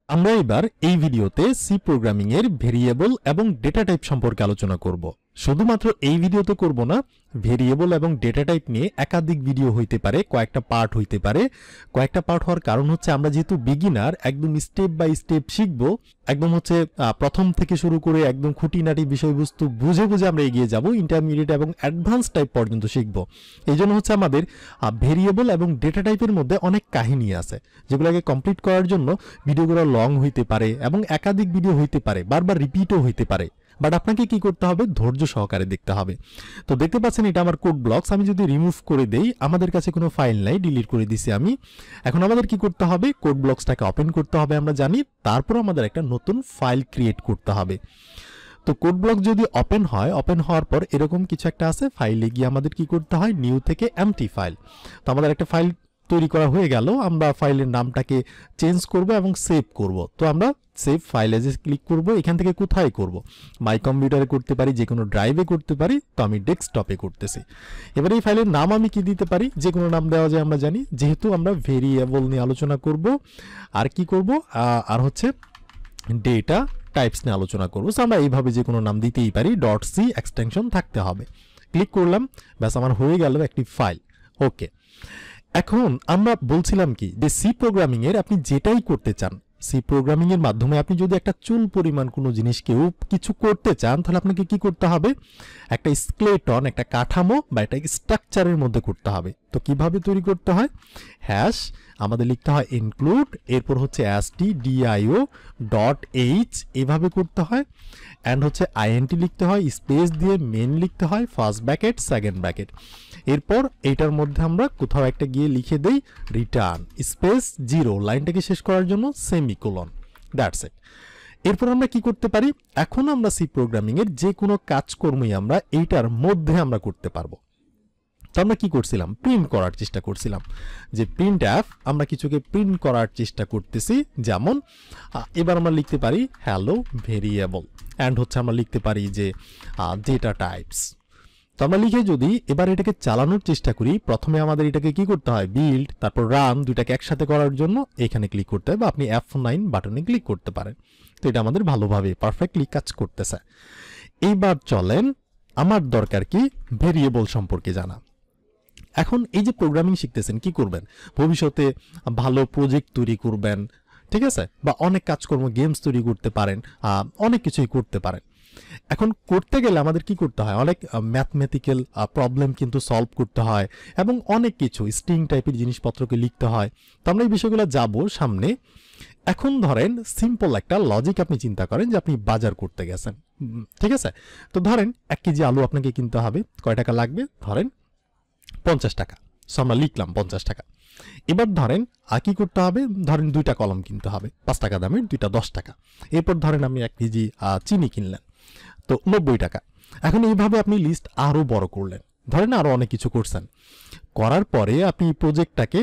আমরা এবার এই ভিডিওতে সি প্রোগ্রামিং এর ভেরিয়েবল এবং ডেটা টাইপ সম্পর্কে আলোচনা করব। শুধুমাত্র এই ভিডিওতে করব না, ভেরিয়েবল এবং ডেটা টাইপ নিয়ে একাধিক ভিডিও হইতে পারে, কয়েকটা পার্ট হইতে পারে। কয়েকটা পার্ট হওয়ার কারণ হচ্ছে আমরা যেহেতু বিগিনার, একদম স্টেপ বাই স্টেপ শিখব। একদম হচ্ছে প্রথম থেকে শুরু করে একদম খুঁটিনাটি বিষয়বস্তু বুঝে বুঝে আমরা এগিয়ে যাব, ইন্টারমিডিয়েট এবং অ্যাডভান্স টাইপ পর্যন্ত শিখব। এই জন্য হচ্ছে আমাদের ভেরিয়েবল এবং ডেটা টাইপের মধ্যে অনেক কাহিনী আছে, যেগুলোকে কমপ্লিট করার জন্য ভিডিওগুলো লং হইতে পারে এবং একাধিক ভিডিও হইতে পারে, বারবার রিপিটও হইতে পারে। বাট আপনাকে কি করতে হবে? ধৈর্য সহকারে দেখতে হবে। তো দেখতে পাচ্ছেন এটা আমার কোড ব্লকস। আমি যদি রিমুভ করে দেই, আমাদের কাছে কোনো ফাইল নাই, ডিলিট করে দিছি আমি। এখন আমাদের কি করতে হবে? কোড ব্লকসটাকে ওপেন করতে হবে, আমরা জানি। তারপর আমাদের একটা নতুন ফাইল ক্রিয়েট করতে হবে। তো কোড ব্লক যদি ওপেন হয়, ওপেন হওয়ার পর এরকম কিছু একটা আছে, ফাইলে গিয়ে আমাদের কি করতে হয়? নিউ থেকে এমটি ফাইল। তো আমাদের একটা ফাইল তৈরি করা হয়ে গেল। আমরা ফাইলের নামটাকে চেঞ্জ করব এবং সেভ করব। তো আমরা সেভ ফাইলে যে ক্লিক করব, এখান থেকে কোথায় করব? মাই কম্পিউটারে করতে পারি, যে কোনো ড্রাইভে করতে পারি। তো আমি ডেস্কটপে করতেছি। এবার এই ফাইলের নাম আমি কি দিতে পারি? যে কোনো নাম দেওয়া যায়, আমরা জানি। যেহেতু আমরা ভেরিয়েবল নিয়ে আলোচনা করব, আর কি করব? আর হচ্ছে ডেটা টাইপস নিয়ে আলোচনা করবো। সো আমরা এইভাবে যে কোনো নাম দিতেই পারি, ডট সি এক্সটেনশন থাকতে হবে। ক্লিক করলাম, ব্যাস আমার হয়ে গেল একটি ফাইল। ওকে, এখন আমরা বলছিলাম কি, যে সি প্রোগ্রামিং এর আপনি যেটাই করতে চান, সি প্রোগ্রামিং এর মাধ্যমে আপনি যদি একটা চুল পরিমাণ কোনো জিনিস কেউ কিছু করতে চান, তাহলে আপনাকে কি করতে হবে? একটা স্কেলেটন, একটা কাঠামো বা একটা স্ট্রাকচারের মধ্যে করতে হবে। তো কিভাবে তৈরি করতে হয়? হ্যাশ আমাদের লিখতে হয় ইনক্লুড, এরপর হচ্ছে stdio ডট এইচ, এভাবে করতে হয়। অ্যান্ড হচ্ছে আইএনটি লিখতে হয়, স্পেস দিয়ে মেন লিখতে হয়, ফার্স্ট ব্র্যাকেট সেকেন্ড ব্র্যাকেট। এরপর এইটার মধ্যে আমরা কোথাও একটা গিয়ে লিখে দেই রিটার্ন স্পেস 0, লাইনটাকে শেষ করার জন্য সেমিকোলন। That's it. এরপর আমরা কি করতে পারি? এখন আমরা সি প্রোগ্রামিং এর যে কোনো কাজকর্মই আমরা এইটার মধ্যে আমরা করতে পারবো। তো আমরা কি করছিলাম? প্রিন্ট করার চেষ্টা করছিলাম, যে প্রিন্ট অ্যাপ, আমরা কিছুকে প্রিন্ট করার চেষ্টা করতেছি। যেমন এবার আমরা লিখতে পারি হ্যালো ভেরিয়েবল, অ্যান্ড হচ্ছে আমরা লিখতে পারি যে ডেটা টাইপস। তো আমরা লিখে যদি এবার এটাকে চালানোর চেষ্টা করি, প্রথমে আমাদের এটাকে কি করতে হয়? বিল্ড, তারপর রান, দুইটাকে একসাথে করার জন্য এখানে ক্লিক করতে হয়, বা আপনি F9 বাটনে ক্লিক করতে পারেন। তো এটা আমাদের ভালোভাবে পারফেক্টলি কাজ করতেছে। এইবার চলেন, আমার দরকার কি? ভেরিয়েবল সম্পর্কে জানা। এখন এই যে প্রোগ্রামিং শিখতেছেন, কি করবেন? ভবিষ্যতে ভালো প্রজেক্ট তৈরি করবেন, ঠিক আছে? বা অনেক কাজকর্ম, গেমস তৈরি করতে পারেন, অনেক কিছুই করতে পারেন। এখন করতে গেলে আমাদের কি করতে হয়? অনেক ম্যাথমেটিক্যাল প্রবলেম কিন্তু সলভ করতে হয়, এবং অনেক কিছু স্ট্রিং টাইপের জিনিসপত্রকে লিখতে হয়। তো আমরা এই বিষয়গুলো যাব সামনে। এখন ধরেন সিম্পল একটা লজিক আপনি চিন্তা করেন, যে আপনি বাজার করতে গেছেন, ঠিক আছে? তো ধরেন 1 কেজি আলু আপনাকে কিনতে হবে। কয় টাকা লাগবে? ধরেন 50 টাকা। সো আমরা লিখলাম 50 টাকা। এবার ধরেন কি করতে হবে? ধরেন 2টা কলম কিনতে হবে, 5 টাকা দামের, 2টা 10 টাকা। এরপর ধরেন আপনি 1 কেজি চিনি কিনলেন, তো 90 টাকা। এখন এইভাবে আপনি লিস্ট আরও বড় করলেন, ধরেন আরও অনেক কিছু করছেন। করার পরে আপনি প্রজেক্টটাকে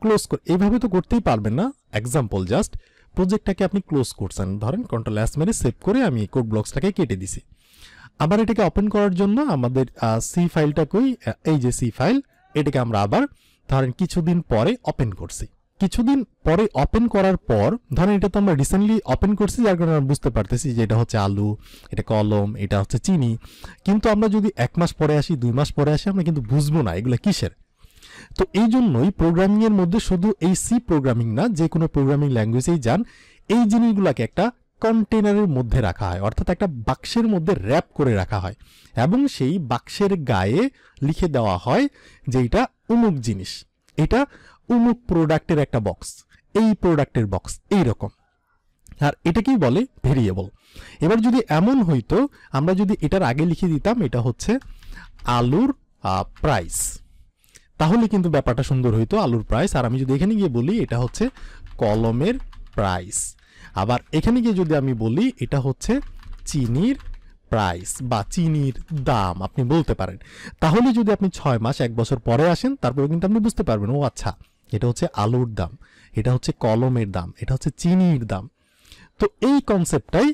ক্লোজ করে, এইভাবে তো করতেই পারবেন না। এক্সাম্পল জাস্ট, প্রজেক্টটাকে আপনি ক্লোজ করছেন, ধরেন কন্ট্রোল এস মেরে সেভ করে আমি কোড ব্লকসটাকে কেটে দিছি। আবার এটাকে ওপেন করার জন্য আমাদের সি ফাইলটাকেই, এই যে সি ফাইল, এটাকে আমরা আবার ধরেন কিছুদিন পরে ওপেন করছি। কিছুদিন পরে ওপেন করার পর ধরেন এটা তো আমরা রিসেন্টলি ওপেন করছি, যার কারণে আমরা বুঝতে পারতেছি যে এটা হচ্ছে আলু, এটা কলম, এটা হচ্ছে চিনি। কিন্তু আমরা যদি 1 মাস পরে আসি, 2 মাস পরে আসি, আমরা কিন্তু বুঝবো না এগুলো কিসের। তো এই জন্যই প্রোগ্রামিং এর মধ্যে শুধু এই সি প্রোগ্রামিং না, যে কোনো প্রোগ্রামিং ল্যাঙ্গুয়েজেই যান, এই জিনিসগুলোকে একটা কন্টেনারের মধ্যে রাখা হয়, অর্থাৎ একটা বাক্সের মধ্যে র্যাপ করে রাখা হয়, এবং সেই বাক্সের গায়ে লিখে দেওয়া হয় যে এটা অমুক জিনিস, এটা অমুক প্রোডাক্টের একটা বক্স, এই প্রোডাক্টের বক্স, এইরকম। আর এটাকেই বলে ভেরিয়েবল। এবার যদি এমন হইতো, আমরা যদি এটার আগে লিখে দিতাম এটা হচ্ছে আলুর প্রাইস, তাহলে কিন্তু ব্যাপারটা সুন্দর হইতো, আলুর প্রাইস। আর আমি যদি এখানে গিয়ে বলি এটা হচ্ছে কলমের প্রাইস, আবার এখানে গিয়ে যদি আমি বলি এটা হচ্ছে চিনির প্রাইস বা চিনির দাম, আপনি বলতে পারেন। তাহলে যদি আপনি 6 মাস 1 বছর পরে আসেন, তারপরে কিন্তু আপনি বুঝতে পারবেন, ও আচ্ছা, এটা হচ্ছে আলুর দাম, এটা হচ্ছে কলমের দাম, এটা হচ্ছে চিনির দাম। তো এই কনসেপ্টটাই,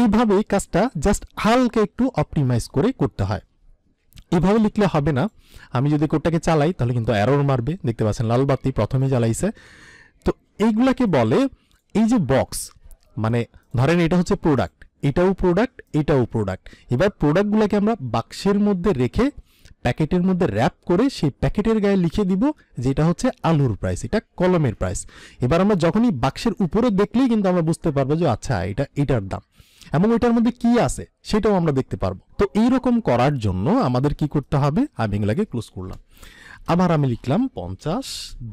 এইভাবে কাজটা জাস্ট হালকা একটু অপটিমাইজ করে করতে হয়। এভাবে লিখলে হবে না। আমি যদি কোডটাকে চালাই, তাহলে কিন্তু এরর মারবে। দেখতে পাচ্ছেন লাল বাতি প্রথমে জ্বালাইছে। তো এইগুলাকে বলে, এই যে বক্স, মানে ধরেন এটা হচ্ছে প্রোডাক্ট, এটাও প্রোডাক্ট, এটাও প্রোডাক্ট। এবার প্রোডাক্টগুলোকে আমরা বাক্সের মধ্যে রেখে প্যাকেটের মধ্যে র্যাপ করে সেই প্যাকেটের গায়ে লিখে দিব যেটা হচ্ছে আলুর প্রাইস, এটা কলমের প্রাইস। এবার আমরা যখনই বাক্সের উপরে দেখলেই কিন্তু আমরা বুঝতে পারবো যে আচ্ছা এটা এটার দাম, এবং এটার মধ্যে কি আছে সেটাও আমরা দেখতে পারবো। তো এইরকম করার জন্য আমাদের কি করতে হবে, আমি এগুলাকে ক্লোজ করলাম। আবার আমি লিখলাম 50,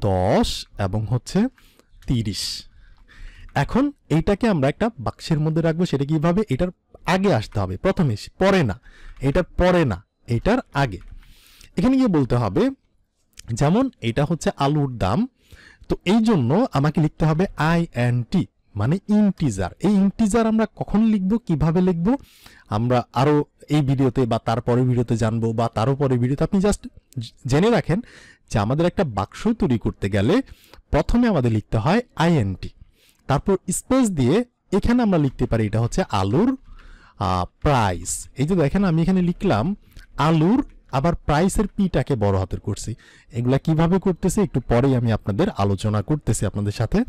10 এবং হচ্ছে 30। এখন এইটাকে আমরা একটা বাক্সের মধ্যে রাখবো। সেটা কিভাবে, এটার আগে আসতে হবে প্রথমে, পরে না, এটার পরে না, এটার আগে। এখানে গিয়ে বলতে হবে যেমন এটা হচ্ছে আলুর দাম, তো এই জন্য আমাকে লিখতে হবে INT মানে ইন্টিজার। এই ইন্টিজার আমরা কখন লিখব, কিভাবে লিখব আমরা আরো এই ভিডিওতে বা তারপরের ভিডিওতে জানবো, বা তারও পরের ভিডিওতে। আপনি জাস্ট জেনে রাখেন যে আমাদের একটা বাক্স তৈরি করতে গেলে প্রথমে আমাদের লিখতে হয় INT, তারপর স্পেস দিয়ে এখানে আমরা লিখতে পারি এটা হচ্ছে আলুর প্রাইস। এই যে দেখেন আমি এখানে লিখলাম আলুর, আবার প্রাইসের পিটাকে বড় হাতের করছি। এগুলা কিভাবে করতেছি একটু পরেই আমি আপনাদের আলোচনা করতেছি আপনাদের সাথে।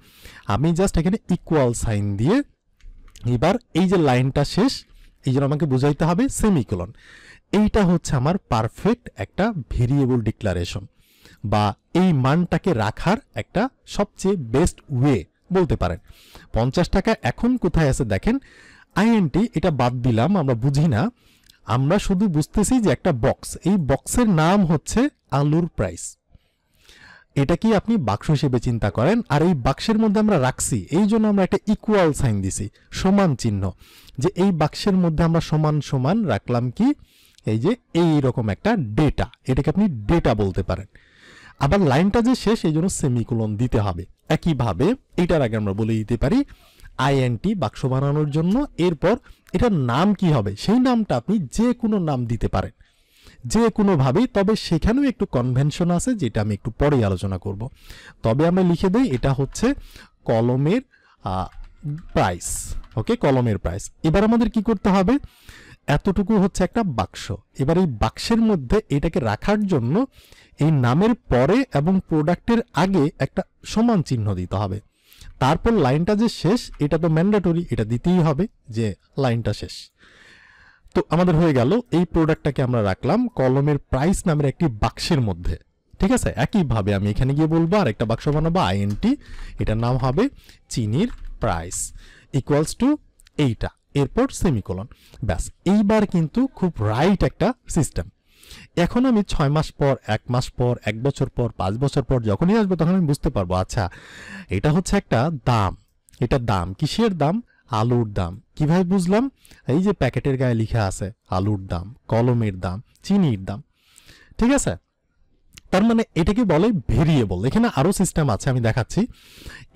আমি জাস্ট এখানে ইকুয়াল সাইন দিয়ে এবার এই যে লাইনটা শেষ, এই জন্য আমাকে বুঝাইতে হবে সেমিকোলন। এইটা হচ্ছে আমার পারফেক্ট একটা ভেরিয়েবল ডিক্লারেশন, বা এই মানটাকে রাখার একটা সবচেয়ে বেস্ট ওয়ে বলতে পারেন। 50 টাকা এখন কোথায় আছে দেখেন, INT এটা বাদ দিলাম, আমরা বুঝি না, আমরা শুধু বুঝতেছি যে একটা বক্স, এই বক্সের নাম হচ্ছে আলুর প্রাইস। এটা কি আপনি বাক্স হিসেবে চিন্তা করেন, আর এই বাক্সের মধ্যে আমরা রাখছি এই জন্য আমরা একটা ইকুয়াল সাইন দিছি, সমান চিহ্ন, যে এই বাক্সের মধ্যে আমরা সমান সমান রাখলাম কি, এই যে এই রকম একটা ডেটা, এটাকে আপনি ডেটা বলতে পারেন। আবার লাইনটা যে শেষ এই জন্য সেমিকোলন দিতে হবে। একইভাবে এটার আগে আমরা বলে দিতে পারি INT বাক্স বানানোর জন্য, এরপর এটার নাম কি হবে সেই নামটা আপনি যে কোনো নাম দিতে পারেন, যে কোনোভাবেই, তবে সেখানেও একটু কনভেনশন আছে যেটা আমি একটু পরেই আলোচনা করব। তবে আমরা লিখে দেই এটা হচ্ছে কলমের প্রাইস। ওকে, কলমের প্রাইস। এবার আমাদের কি করতে হবে, এতটুকু হচ্ছে একটা বাক্স। এবার এই বাক্সের মধ্যে এটাকে রাখার জন্য এই নামের পরে এবং প্রোডাক্টের আগে একটা সমান চিহ্ন দিতে হবে। তারপর লাইনটা যে শেষ এটা তো ম্যান্ডেটরি, এটা দিতেই হবে যে লাইনটা শেষ। তো আমাদের হয়ে গেল, এই প্রোডাক্টটাকে আমরা রাখলাম কলমের প্রাইস নামের একটি বাক্সের মধ্যে। ঠিক আছে, একইভাবে আমি এখানে গিয়ে বলবো আর একটা বাক্স বানাবো INT, এটার নাম হবে চিনির প্রাইস ইকুয়ালস টু এইটা, এরপর সেমিকোলন। ব্যাস, এইবার কিন্তু খুব রাইট একটা সিস্টেম। এখন আমি 6 মাস পর, 1 মাস পর, 1 বছর পর, 5 বছর পর যখনই আসবো তখন আমি বুঝতে পারবো আচ্ছা এটা হচ্ছে একটা দাম। এটা দাম কিসের দাম, আলুর দাম। কিভাবে বুঝলাম, এই যে প্যাকেটের গায়ে লেখা আছে আলুর দাম, কলমের দাম, চিনির দাম। ঠিক আছে, তার মানে এটাকে বলে ভেরিয়েবল। এখানে আরো সিস্টেম আছে, আমি দেখাচ্ছি।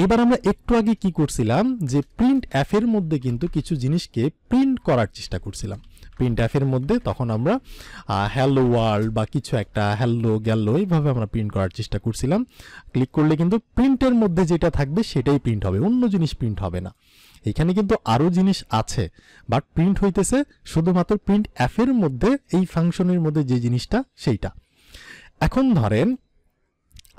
এবার আমরা একটু আগে কি করছিলাম, যে প্রিন্ট এফ এর মধ্যে কিন্তু কিছু জিনিসকে প্রিন্ট করার চেষ্টা করছিলাম। প্রিন্ট এফ এর মধ্যে তখন আমরা হ্যালো ওয়ার্ল্ড বা কিছু একটা হ্যালো গেলো এইভাবে আমরা প্রিন্ট করার চেষ্টা করছিলাম। ক্লিক করলে কিন্তু প্রিন্টের মধ্যে যেটা থাকবে সেটাই প্রিন্ট হবে, অন্য জিনিস প্রিন্ট হবে না। এখানে কিন্তু আরো জিনিস আছে, বাট প্রিন্ট হইতেছে শুধুমাত্র প্রিন্ট এফ এর মধ্যে, এই ফাংশনের মধ্যে যে জিনিসটা সেইটা। এখন ধরেন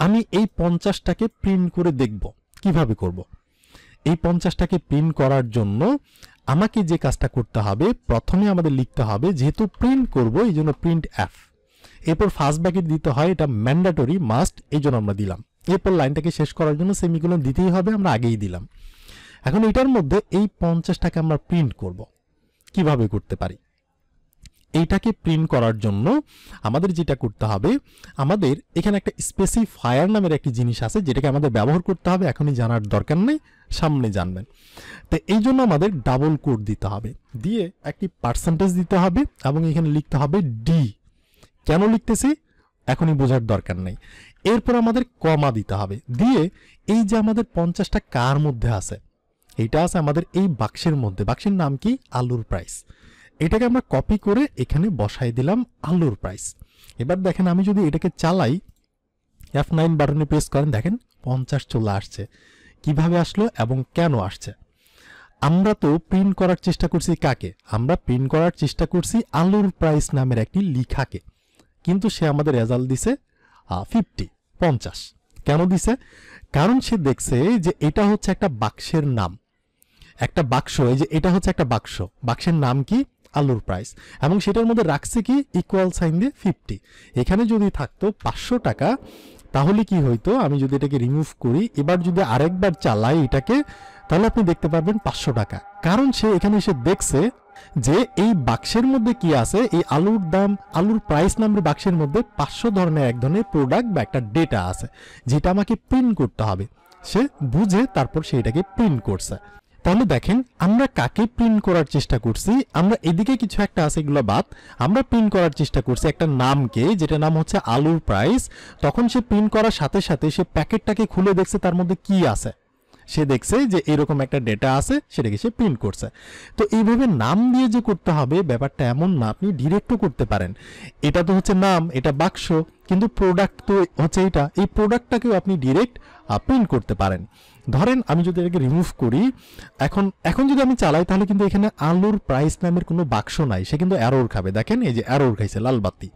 আমি এই 50টাকে প্রিন্ট করে দেখব, কিভাবে করব। এই 50টাকে প্রিন্ট করার জন্য আমাকে যে কাজটা করতে হবে, প্রথমে আমাদের লিখতে হবে, যেহেতু প্রিন্ট করব এই জন্য প্রিন্ট এফ, এরপর ফার্স্ট ব্র্যাকেট দিতে হয়, এটা ম্যান্ডেটরি মাস্ট, এই জন্য আমরা দিলাম। এরপর লাইনটাকে শেষ করার জন্য সেমিকোলন দিতেই হবে, আমরা আগেই দিলাম। এখন এটার মধ্যে এই 50টাকে আমরা প্রিন্ট করব, কিভাবে করতে পারি। এইটাকে প্রিন্ট করার জন্য আমাদের যেটা করতে হবে, আমাদের এখানে একটা স্পেসিফায়ার নামের একটি জিনিস আছে যেটাকে আমাদের ব্যবহার করতে হবে, এখনই জানার দরকার নেই, সামনে জানবেন। তো এই জন্য আমাদের ডাবল কোট দিতে হবে, দিয়ে একটি পার্সেন্টেজ দিতে হবে, এবং এখানে লিখতে হবে ডি। কেন লিখতেছি এখনই বোঝার দরকার নেই। এরপর আমাদের কমা দিতে হবে, দিয়ে এই যে আমাদের 50টা কার মধ্যে আছে, এইটা আছে আমাদের এই বাক্সের মধ্যে। বাক্সের নাম কি, আলুর প্রাইস। এটাকে আমরা কপি করে এখানে বসাই দিলাম আলুর প্রাইস। এবার দেখেন আমি যদি এটাকে চালাই, F9 বাটনে প্রেস করেন, দেখেন 50 চলে আসছে। কিভাবে আসলো এবং কেন আসছে? আমরা তো প্রিন্ট করার চেষ্টা করছি কাকে, আমরা প্রিন্ট করার চেষ্টা করছি আলুর প্রাইস নামের একটি লিখাকে, কিন্তু সে আমাদের রেজাল্ট দিছে 50। কেন দিছে? কারণ সে দেখছে যে এটা হচ্ছে একটা বাক্সের নাম, একটা বাক্স, এই যে এটা হচ্ছে একটা বাক্স, বাক্সের নাম কি আলুর প্রাইস, এবং সেটার মধ্যে রাখছে কি ইকুয়াল সাইন দিয়ে 50। এখানে যদি থাকতো 500 টাকা তাহলে কি হইতো, আমি যদি এটাকে রিমুভ করি এবার যদি আরেকবার চালাই এটাকে, তাহলে আপনি দেখতে পারবেন 500 টাকা। কারণ সে এখানে এসে দেখছে যে এই বাক্সের মধ্যে কি আছে, এই আলুর দাম আলুর প্রাইস নামের বাক্সের মধ্যে 500 ধরনের এক ধরনের প্রোডাক্ট বা একটা ডেটা আছে যেটা আমাকে প্রিন্ট করতে হবে। সে বুঝে তারপর সেটাকে প্রিন্ট করছে। তাহলে দেখেন আমরা কাকে প্রিন্ট করার চেষ্টা করছি, আমরা এদিকে কিছু একটা আছে এগুলো বাদ, আমরা প্রিন্ট করার চেষ্টা করছি একটা নামকে, যেটা নাম হচ্ছে আলুর প্রাইস। তখন সে প্রিন্ট করার সাথে সাথে সে প্যাকেটটাকে খুলে দেখছে তার মধ্যে কি আছে, সে দেখছে যে এরকম একটা ডেটা আছে, সেটাকে সে প্রিন্ট করছে। তো এইভাবে নাম দিয়ে যে করতে হবে ব্যাপারটা এমন না, আপনি ডিরেক্টও করতে পারেন। এটা তো হচ্ছে নাম, এটা বাক্স, কিন্তু প্রোডাক্ট তো হচ্ছে এটা, এই প্রোডাক্টটাকেও আপনি ডিরেক্ট প্রিন্ট করতে পারেন। ধরেন আমি যদি এটাকে রিমুভ করি, এখন যদি আমি চালাই তাহলে কিন্তু এখানে আলুর প্রাইস নামের কোনো বাক্স নাই, সে কিন্তু অ্যারোর খাবে। দেখেন এই যে অ্যারোর খাইছে, লাল বাতি।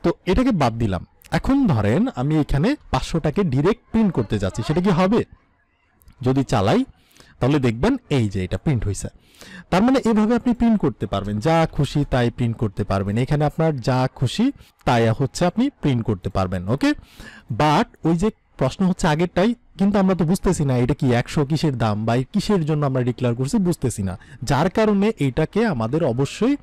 তো এটাকে বাদ দিলাম। এখন ধরেন আমি এখানে 500টাকে ডিরেক্ট প্রিন্ট করতে যাচ্ছি, সেটা কি হবে? যদি চালাই তাহলে দেখবেন এই যে এটা প্রিন্ট হয়েছে। তার মানে এভাবে আপনি প্রিন্ট করতে পারবেন, যা খুশি তাই প্রিন্ট করতে পারবেন। এখানে আপনার যা খুশি তাই হচ্ছে আপনি প্রিন্ট করতে পারবেন। ওকে, বাট ওই যে প্রশ্ন হচ্ছে আগেরটাই, কিন্তু আমরা তো বুঝতেছি না এটা কি 100 কিসের দাম বা কিসের জন্য আমরা ডিক্লেয়ার করছি বুঝতেছি না, যার কারণে এটাকে আমাদের অবশ্যই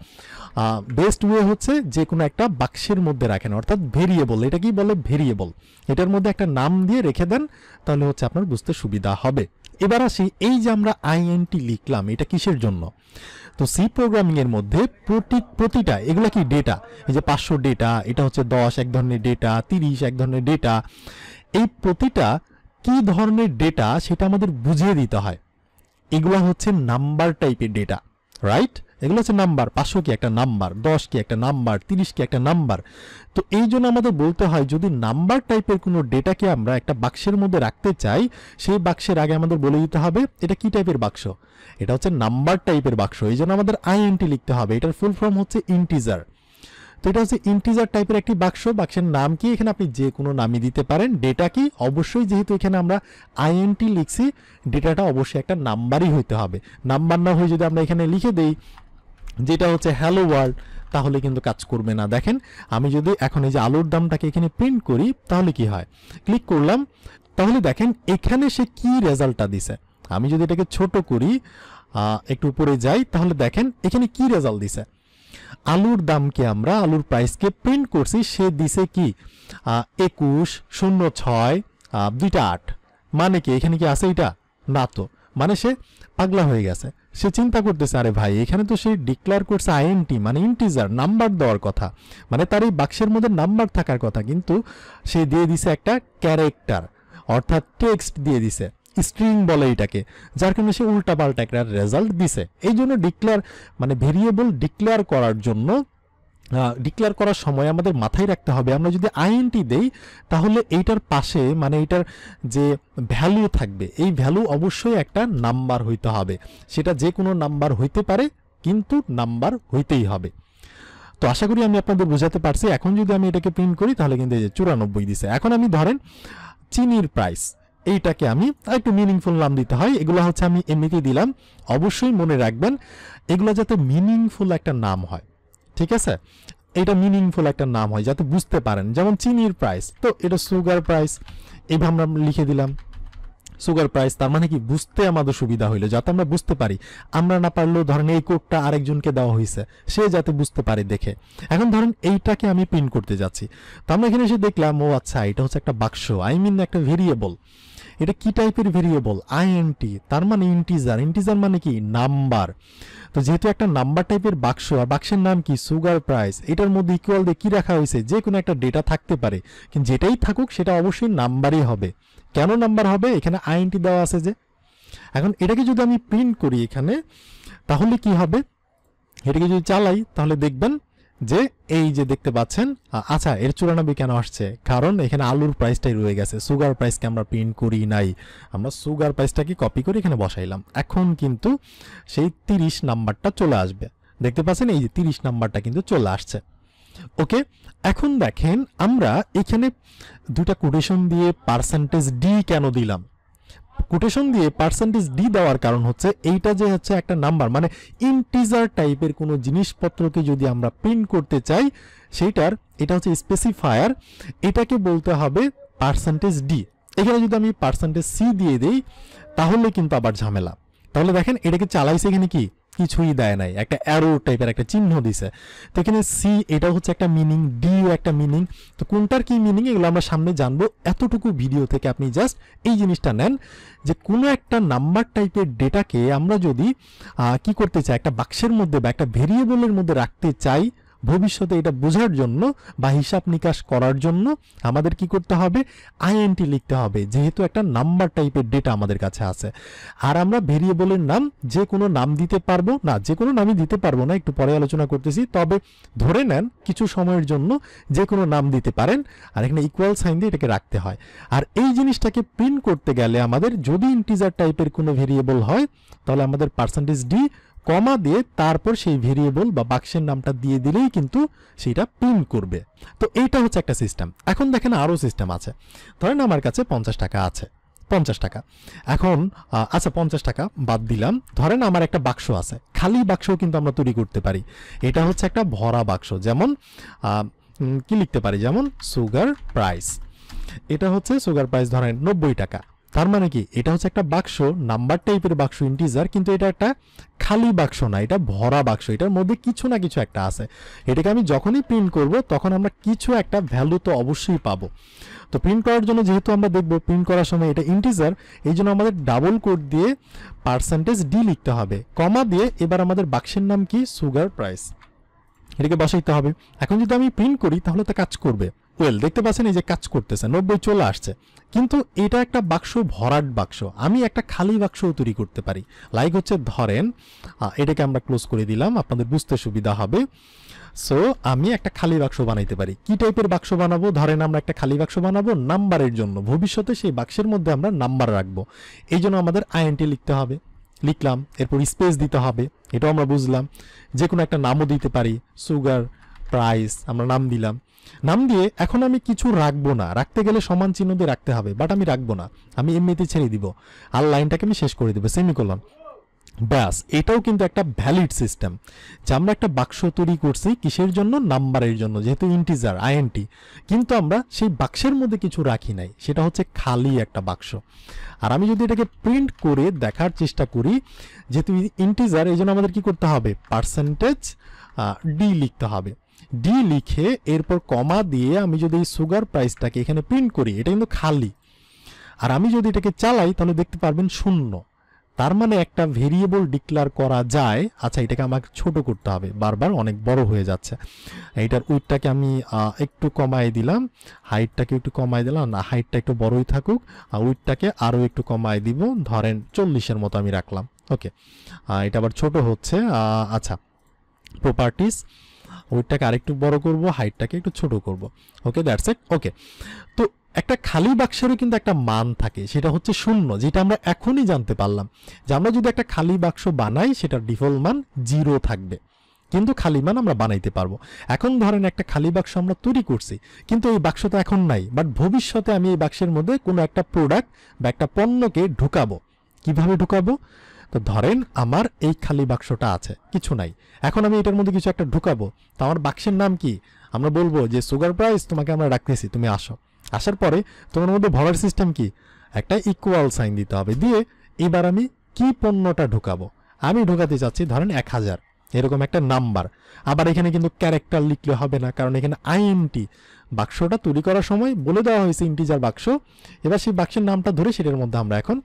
বেস্ট ওয়ে হচ্ছে যে কোনো একটা বাক্সের মধ্যে রাখেন, অর্থাৎ ভেরিয়েবল। এটা কি বলে? ভেরিয়েবল। এটার মধ্যে একটা নাম দিয়ে রেখে দেন, তাহলে হচ্ছে আপনার বুঝতে সুবিধা হবে। এবার আসি, এই যে আমরা আইএনটি লিখলাম এটা কিসের জন্য? তো সি প্রোগ্রামিং এর মধ্যে প্রতিটা এগুলো কি ডেটা, এই যে 500 ডেটা, এটা হচ্ছে 10 এক ধরনের ডেটা, 30 এক ধরনের ডেটা, এই প্রতিটা কি ধরনের ডেটা সেটা আমাদের বুঝিয়ে দিতে হয়। এগুলো হচ্ছে নাম্বার টাইপের ডেটা, রাইট? এগুলো হচ্ছে নাম্বার। 500 কি একটা নাম্বার, 10 কি একটা নাম্বার, 30 কি একটা নাম্বার। তো এই জন্য আমাদের বলতে হয় যদি নাম্বার টাইপের কোনো ডেটাকে আমরা একটা বাক্সের মধ্যে রাখতে চাই, সেই বাক্সের আগে আমাদের বলে দিতে হবে এটা কি টাইপের বাক্স, এটা হচ্ছে নাম্বার টাইপের বাক্স। এই জন্য আমাদের আইএনটি লিখতে হবে। এটার ফুল ফর্ম হচ্ছে ইন্টিজার। তো এটা হচ্ছে ইন্টিজার টাইপের একটি বাক্স। বাক্সের নাম কি, এখানে আপনি যে কোনো নামই দিতে পারেন। ডেটা কি, অবশ্যই যেহেতু এখানে আমরা আইএনটি লিখছি, ডেটাটা অবশ্যই একটা নাম্বারই হইতে হবে। নাম্বার না হয়ে যদি আমরা এখানে লিখে দেই যেটা হচ্ছে হ্যালো ওয়ার্ল্ড, তাহলে কিন্তু কাজ করবে না। দেখেন আমি যদি এখন এই যে আলুর দামটাকে এখানে প্রিন্ট করি তাহলে কি হয়, ক্লিক করলাম, তাহলে দেখেন এখানে সে কি রেজাল্টটা দিছে। আমি যদি এটাকে ছোট করি, একটু উপরে যাই, তাহলে দেখেন এখানে কি রেজাল্ট দিছে। আলুর দামকে আমরা আলুর প্রাইসকে প্রিন্ট করছি, সে দিছে কি 2106 মানে কি এখানে কি আছে এটা? না তো, মানে সে পাগলা হয়ে গেছে। সে চিন্তা করতেছে আরে ভাই এখানে তো সে ডিক্লেয়ার করছে আইএনটি মানে ইন্টিজার, নাম্বার দেওয়ার কথা, মানে তার এই বাক্সের মধ্যে নাম্বার থাকার কথা, কিন্তু সে দিয়ে দিছে একটা ক্যারেক্টার, অর্থাৎ টেক্সট দিয়ে দিছে, স্ট্রিং বলে এটাকে, যার কারণে সে উল্টাপাল্টা একটা রেজাল্ট দিছে। এই জন্য ডিক্লেয়ার মানে ভেরিয়েবল ডিক্লেয়ার করার জন্য ডিক্লেয়ার করার সময় আমাদের মাথায় রাখতে হবে আমরা যদি আইএনটি দেই তাহলে এইটার পাশে মানে এইটার যে ভ্যালু থাকবে এই ভ্যালু অবশ্যই একটা নাম্বার হইতে হবে। সেটা যে কোনো নাম্বার হইতে পারে, কিন্তু নাম্বার হইতেই হবে। তো আশা করি আমি আপনাদের বোঝাতে পারছি। এখন যদি আমি এটাকে প্রিন্ট করি তাহলে কিন্তু এই যে 94 দিছে। এখন আমি ধরেন চিনির প্রাইস, এইটাকে আমি একটু মিনিংফুল নাম দিতে হয়, এগুলো হচ্ছে আমি এমনিতেই দিলাম। অবশ্যই মনে রাখবেন এগুলো যাতে মিনিংফুল একটা নাম হয়, ঠিক আছে? এটা মিনিংফুল একটা নাম হয় যাতে বুঝতে পারেন। যেমন চিনির প্রাইস, তো এটা সুগার প্রাইস, এইভাবে আমরা লিখে দিলাম সুগার প্রাইস। তার মানে কি বুঝতে আমাদের সুবিধা হইলো, যাতে আমরা বুঝতে পারি। আমরা না পারলেও ধরেন এই কোডটা আরেকজনকে দেওয়া হয়েছে, সে যাতে বুঝতে পারে দেখে। এখন ধরেন এইটাকে আমি প্রিন্ট করতে যাচ্ছি, তো আমরা এখানে এসে দেখলাম ও আচ্ছা এটা হচ্ছে একটা বাক্স, আই মিন একটা ভেরিয়েবল। এটা কি টাইপের ভেরিয়েবল? আইএনটি, তার মানে ইন্টিজার। ইন্টিজার মানে কি নাম্বার। তো যেহেতু একটা নাম্বার টাইপের বাক্স, আর বাক্সের নাম কি সুগার প্রাইস, এটার মধ্যে ইকুয়াল দিয়ে কি রাখা হয়েছে, যে কোনো একটা ডেটা থাকতে পারে, কিন্তু যেটাই থাকুক সেটা অবশ্যই নাম্বারই হবে। কেন নাম্বার হবে? এখানে আইএনটি দেওয়া আছে যে। এখন এটাকে যদি আমি প্রিন্ট করি এখানে, তাহলে কি হবে? এটাকে যদি চালাই তাহলে দেখবেন যে এই যে দেখতে পাচ্ছেন, আচ্ছা এর 94 কেন আসছে? কারণ এখানে আলুর প্রাইসটাই রয়ে গেছে, সুগার প্রাইসকে আমরা প্রিন্ট করি নাই। আমরা সুগার প্রাইসটাকে কপি করে এখানে বসাইলাম। এখন কিন্তু সেই 30 নাম্বারটা চলে আসবে, দেখতে পাচ্ছেন এই যে 30 নাম্বারটা কিন্তু চলে আসছে। ওকে, এখন দেখেন আমরা এখানে দুটা কোটেশন দিয়ে পার্সেন্টেজ ডি কেন দিলাম? কোটেশন দিয়ে পার্সেন্টেজ ডি দেওয়ার কারণ হচ্ছে এইটা যে হচ্ছে একটা নাম্বার, মানে ইন্টিজার টাইপের কোনো জিনিসপত্রকে যদি আমরা প্রিন্ট করতে চাই সেইটার এটা হচ্ছে স্পেসিফায়ার, এটাকে বলতে হবে পার্সেন্টেজ ডি। এখানে যদি আমি পার্সেন্টেজ সি দিয়ে দিই তাহলে কিন্তু আবার ঝামেলা। তাহলে দেখেন এটাকে চালাইছে, এখানে কি কিছুই দেয় নাই, একটা অ্যারো টাইপের একটা চিহ্ন দিছে। তো এখানে সি এটা হচ্ছে একটা মিনিং, ডিও একটা মিনিং। তো কোনটার কি মিনিং এগুলো আমরা সামনে জানবো। এতটুকু ভিডিও থেকে আপনি জাস্ট এই জিনিসটা নেন যে কোনো একটা নাম্বার টাইপের ডেটাকে আমরা যদি কি করতে চাই, একটা বাক্সের মধ্যে বা একটা ভেরিয়েবলের মধ্যে রাখতে চাই, ভবিষ্যতে এটা বোঝার জন্য বা হিসাব নিকাশ করার জন্য আমাদের কি করতে হবে, আইএনটি লিখতে হবে, যেহেতু একটা নাম্বার টাইপের ডেটা আমাদের কাছে আছে। আর আমরা ভেরিয়েবলের নাম যে কোনো নাম দিতে পারবো না, যে কোনো নামই দিতে পারবো না, একটু পরে আলোচনা করতেছি। তবে ধরে নেন কিছু সময়ের জন্য যে কোনো নাম দিতে পারেন, আর এখানে ইকুয়াল সাইন দিয়ে এটাকে রাখতে হয়। আর এই জিনিসটাকে প্রিন্ট করতে গেলে আমাদের যদি ইন্টিজার টাইপের কোনো ভেরিয়েবল হয় তাহলে আমাদের পার্সেন্টেজ ডি কমা দিয়ে তারপর সেই ভেরিয়েবল বা বাক্সের নামটা দিয়ে দিলেই কিন্তু সেটা প্রিন্ট করবে। তো এইটা হচ্ছে একটা সিস্টেম। এখন দেখেন আরও সিস্টেম আছে। ধরেন আমার কাছে 50 টাকা আছে, 50 টাকা। এখন আচ্ছা 50 টাকা বাদ দিলাম, ধরেন আমার একটা বাক্স আছে, খালি বাক্সও কিন্তু আমরা তৈরি করতে পারি। এটা হচ্ছে একটা ভরা বাক্স, যেমন কি লিখতে পারি, যেমন সুগার প্রাইস। এটা হচ্ছে সুগার প্রাইস ধরেন 90 টাকা। তার মানে কি এটা হচ্ছে একটা বাক্স, নাম্বার টাইপের বাক্স ইন্টিজার, কিন্তু এটা একটা খালি বাক্স না, এটা ভরা বাক্স, এটার মধ্যে কিছু না কিছু একটা আছে। এটাকে আমি যখনই প্রিন্ট করব তখন আমরা কিছু একটা ভ্যালু তো অবশ্যই পাবো। তো প্রিন্ট করার জন্য যেহেতু আমরা দেখব প্রিন্ট করার সময় এটা ইন্টিজার, এই জন্য আমাদের ডাবল কোড দিয়ে পার্সেন্টেজ ডি লিখতে হবে, কমা দিয়ে এবার আমাদের বাক্সের নাম কি, সুগার প্রাইস, এটাকে বসাইতে হবে। এখন যদি আমি প্রিন্ট করি তাহলে তা কাজ করবে। ওয়েল দেখতে পাচ্ছেন এই যে কাজ করতেছে, 90 চলে আসছে। কিন্তু এটা একটা বাক্স, ভরাট বাক্স, আমি একটা খালি বাক্সও তৈরি করতে পারি। লাইক হচ্ছে ধরেন এটাকে আমরা ক্লোজ করে দিলাম, আপনাদের বুঝতে সুবিধা হবে। সো আমি একটা খালি বাক্স বানাইতে পারি। কি টাইপের বাক্স বানাবো, ধরেন আমরা একটা খালি বাক্স বানাবো নাম্বারের জন্য, ভবিষ্যতে সেই বাক্সের মধ্যে আমরা নাম্বার রাখবো। এই জন্য আমাদের আইএনটি লিখতে হবে, লিখলাম, এরপর স্পেস দিতে হবে, এটাও আমরা বুঝলাম। যে কোনো একটা নামও দিতে পারি, সুগার প্রাইস আমরা নাম দিলাম। নাম দিয়ে এখন আমি কিছু রাখবো না, রাখতে গেলে সমান চিহ্ন দিয়ে রাখতে হবে, বাট আমি রাখবো না, আমি এমনিতে ছেড়ে দিব, আর লাইনটাকে আমি শেষ করে দেবো, সেমিকোলন। ব্যাস, এটাও কিন্তু একটা ভ্যালিড সিস্টেম যে আমরা একটা বাক্স তৈরি করছি কিসের জন্য, নাম্বারের জন্য, যেহেতু ইন্টিজার আইএনটি, কিন্তু আমরা সেই বাক্সের মধ্যে কিছু রাখি নাই, সেটা হচ্ছে খালি একটা বাক্স। আর আমি যদি এটাকে প্রিন্ট করে দেখার চেষ্টা করি, যেহেতু ইন্টিজার এই জন্য আমাদের কি করতে হবে, পার্সেন্টেজ ডি লিখতে হবে। ডি লিখে এরপর কমা দিয়ে আমি যদি এই সুগার প্রাইসটাকে এখানে প্রিন্ট করি, এটা কিন্তু খালি। আর আমি যদি এটাকে চালাই তাহলে দেখতে পারবেন শূন্য। তার মানে একটা ভেরিয়েবল ডিক্লেয়ার করা যায়। আচ্ছা এটাকে আমাকে ছোট করতে হবে, বারবার অনেক বড় হয়ে যাচ্ছে। এইটার উইডটাকে আমি একটু কমাই দিলাম, হাইটটাকে একটু কমাই দিলাম, না হাইটটা একটু বড়ই থাকুক, উইডটাকে আরও একটু কমাই দিব, ধরেন 40-এর মতো আমি রাখলাম। ওকে, এটা আবার ছোট হচ্ছে। আচ্ছা প্রপার্টিস, উইডটাকে আরেকটু বড় করব, হাইটটাকে একটু ছোট করব। Okay that's it. ওকে, তো একটা খালি বাক্সেরও কিন্তু একটা মান থাকে, সেটা হচ্ছে শূন্য, যেটা আমরা এখনই জানতে পারলাম যে আমরা যদি একটা খালি বাক্স বানাই সেটার ডিফল্ট মান 0 থাকবে, কিন্তু খালি মান আমরা বানাইতে পারবো। এখন ধরেন একটা খালি বাক্স আমরা তৈরি করছি, কিন্তু এই বাক্স তো এখন নাই, বাট ভবিষ্যতে আমি এই বাক্সের মধ্যে কোনো একটা প্রোডাক্ট বা একটা পণ্যকে ঢুকাবো। কিভাবে ঢুকাবো, তো ধরেন আমার এই খালি বাক্সটা আছে, কিছু নাই, এখন আমি এটার মধ্যে কিছু একটা ঢুকাবো, তো আমার বাক্সের নাম কি, আমরা বলবো যে সুগার প্রাইস, তোমাকে আমরা রাখতেছি, তুমি আসো। আসার পরে তোমার মধ্যে ভরার সিস্টেম কি, একটা ইকুয়াল সাইন দিতে হবে, দিয়ে এবার আমি কি পণ্যটা ঢুকাবো, আমি ঢুকাতে চাচ্ছি ধরেন 1000, এরকম একটা নাম্বার। আবার এখানে কিন্তু ক্যারেক্টার লিখলে হবে না, কারণ এখানে আইএনটি, বাক্সটা তৈরি করার সময় বলে দেওয়া হয়েছে ইন্টিজার বাক্স। এবার সেই বাক্সের নামটা ধরে সেটার মধ্যে আমরা এখন